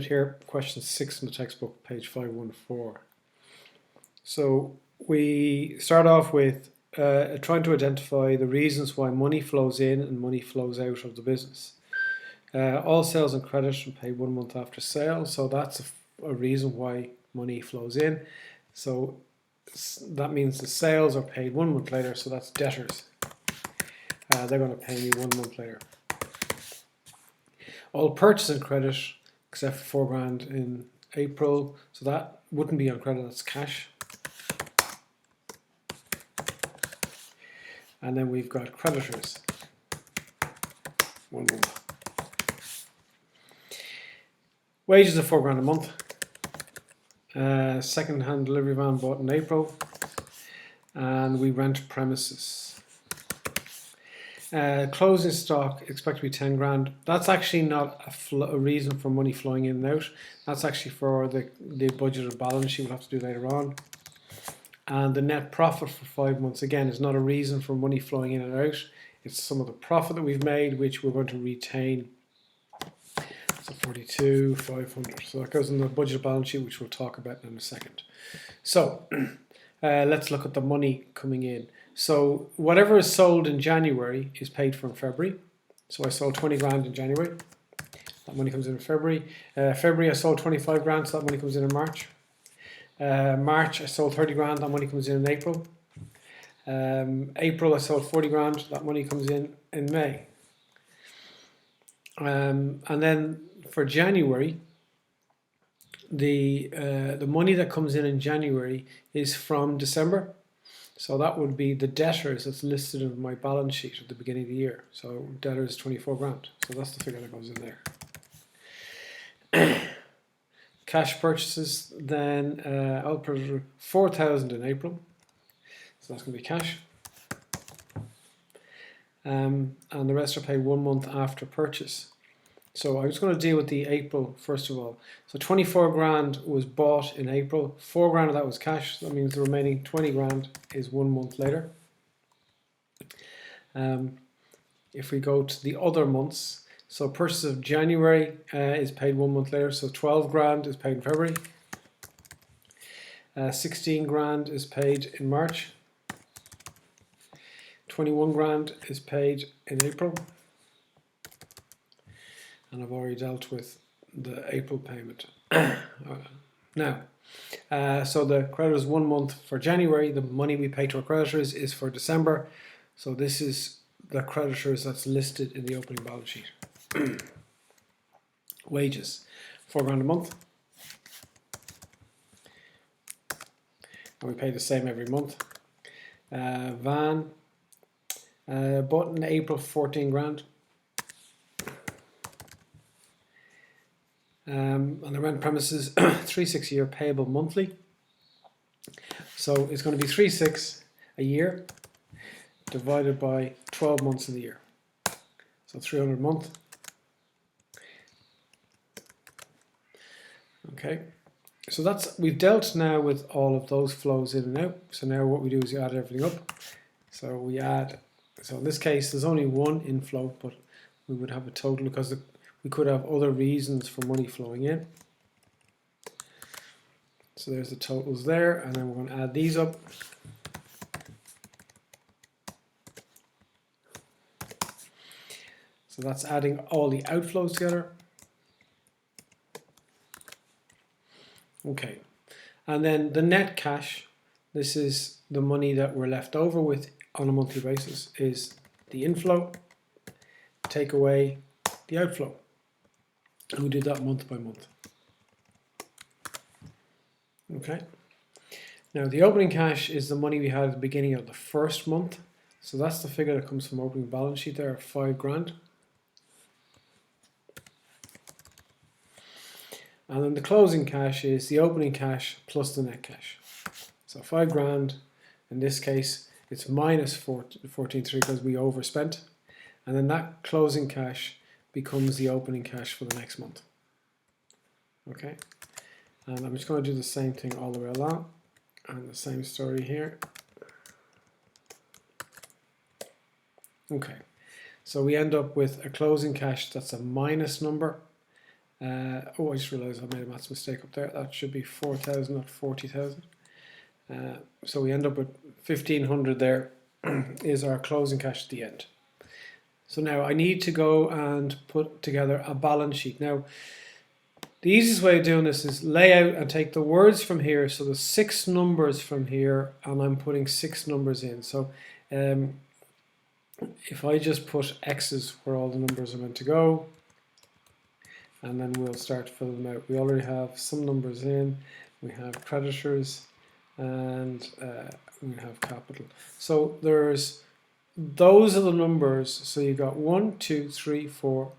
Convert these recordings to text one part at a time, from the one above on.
Here, question 6 in the textbook, page 514. So we start off with trying to identify the reasons why money flows in and money flows out of the business. All sales and credit are paid 1 month after sale, so that's a reason why money flows in. So that means the sales are paid 1 month later, so that's debtors. They're going to pay me 1 month later. All purchase and credit, except for £4,000 in April, so that wouldn't be on credit, that's cash. And then we've got creditors, 1 month. Wages of £4,000 a month. Second-hand delivery van bought in April, and we rent premises. Closing stock expect to be £10,000. That's actually not a reason for money flowing in and out. That's actually for the budgeted balance sheet we'll have to do later on. And the net profit for 5 months, again, is not a reason for money flowing in and out. It's some of the profit that we've made, which we're going to retain. So 42, 500. So that goes in the budgeted balance sheet, which we'll talk about in a second. So let's look at the money coming in. So whatever is sold in January is paid for in February. So I sold £20,000 in January. That money comes in February. February I sold £25,000, so that money comes in March. March I sold £30,000, that money comes in April. April I sold £40,000, that money comes in May. And then for January, the money that comes in January is from December. So that would be the debtors that's listed in my balance sheet at the beginning of the year. So debtors 24,000. So that's the figure that goes in there. Cash purchases, then I'll put 4,000 in April. So that's going to be cash. And the rest are paid 1 month after purchase. So I was going to deal with the April first of all. So 24,000 was bought in April. 4,000 of that was cash. That means the remaining 20,000 is 1 month later. If we go to the other months, so purchase of January is paid 1 month later. So 12,000 is paid in February. 16,000 is paid in March. 21,000 is paid in April. And I've already dealt with the April payment. Now, so the creditors 1 month for January. The money we pay to our creditors is for December. So this is the creditors that's listed in the opening balance sheet. Wages, £4,000 a month. And we pay the same every month. Van, bought in April, 14,000. And the rent premises, 3,600 a year, payable monthly. So it's going to be 3,600 a year divided by 12 months in the year. So 300 a month. Okay, so we've dealt now with all of those flows in and out. So now what we do is we add everything up. So we add, so in this case there's only one inflow, but we would have a total because we could have other reasons for money flowing in. So there's the totals there, and then we're going to add these up. So that's adding all the outflows together. Okay, and then the net cash, this is the money that we're left over with on a monthly basis, is the inflow, take away the outflow. And we do that month by month. Okay. Now the opening cash is the money we had at the beginning of the first month. So that's the figure that comes from opening balance sheet there, £5,000. And then the closing cash is the opening cash plus the net cash. So £5,000, in this case, it's minus 14,300 because we overspent. And then that closing cash becomes the opening cash for the next month. Okay, and I'm just going to do the same thing all the way along, and the same story here. Okay, so we end up with a closing cash that's a minus number, Oh, I just realised I made a maths mistake up there. That should be 4,000, not 40,000. So we end up with 1,500 there is our closing cash at the end. So now I need to go and put together a balance sheet. Now, the easiest way of doing this is lay out and take the words from here. So there's 6 numbers from here, and I'm putting 6 numbers in. So if I just put X's where all the numbers are meant to go, and then we'll start filling them out. We already have some numbers in. We have creditors, and we have capital. So those are the numbers. So you got 1, 2, 3, 4,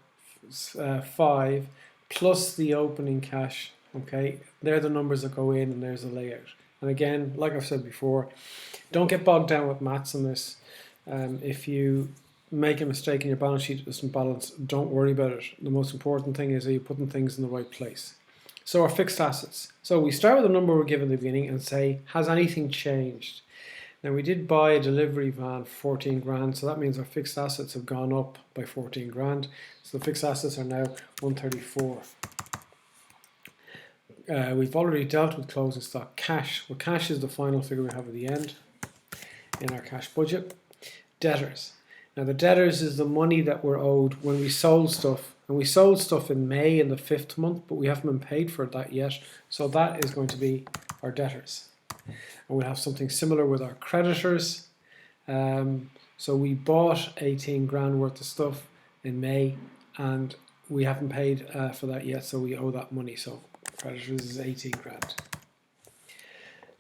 5 plus the opening cash. Okay, they're the numbers that go in, and there's the layout. And again, like I've said before, don't get bogged down with maths on this. If you make a mistake in your balance sheet, it doesn't balance, don't worry about it. The most important thing is, are you putting things in the right place? So our fixed assets. So we start with the number we're given at the beginning and say, has anything changed? Now we did buy a delivery van for 14 grand, so that means our fixed assets have gone up by 14 grand. So the fixed assets are now 134. We've already dealt with closing stock. Cash. Well, cash is the final figure we have at the end in our cash budget. Debtors. Now the debtors is the money that we're owed when we sold stuff. And we sold stuff in May in the 5th month, but we haven't been paid for that yet. So that is going to be our debtors. And we'll have something similar with our creditors. So we bought 18 grand worth of stuff in May, and we haven't paid for that yet, so we owe that money. So creditors is 18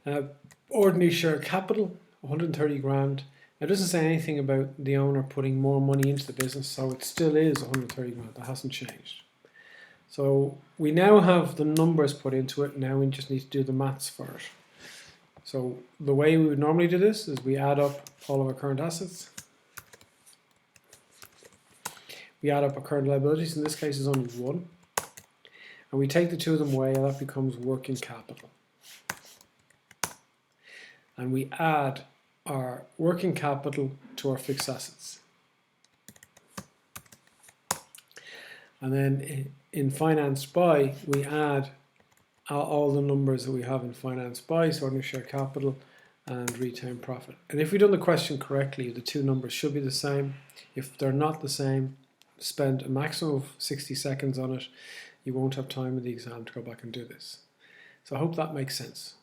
grand. Ordinary share capital, 130 grand. It doesn't say anything about the owner putting more money into the business, so it still is 130 grand. That hasn't changed. So we now have the numbers put into it. Now we just need to do the maths for it. So the way we would normally do this is we add up all of our current assets. We add up our current liabilities. In this case, is only 1. And we take the 2 of them away, and that becomes working capital. And we add our working capital to our fixed assets. And then in finance by, we add all the numbers that we have in finance by, so ordinary share capital and retained profit. And if we've done the question correctly, the 2 numbers should be the same. If they're not the same, spend a maximum of 60 seconds on it. You won't have time in the exam to go back and do this. So I hope that makes sense.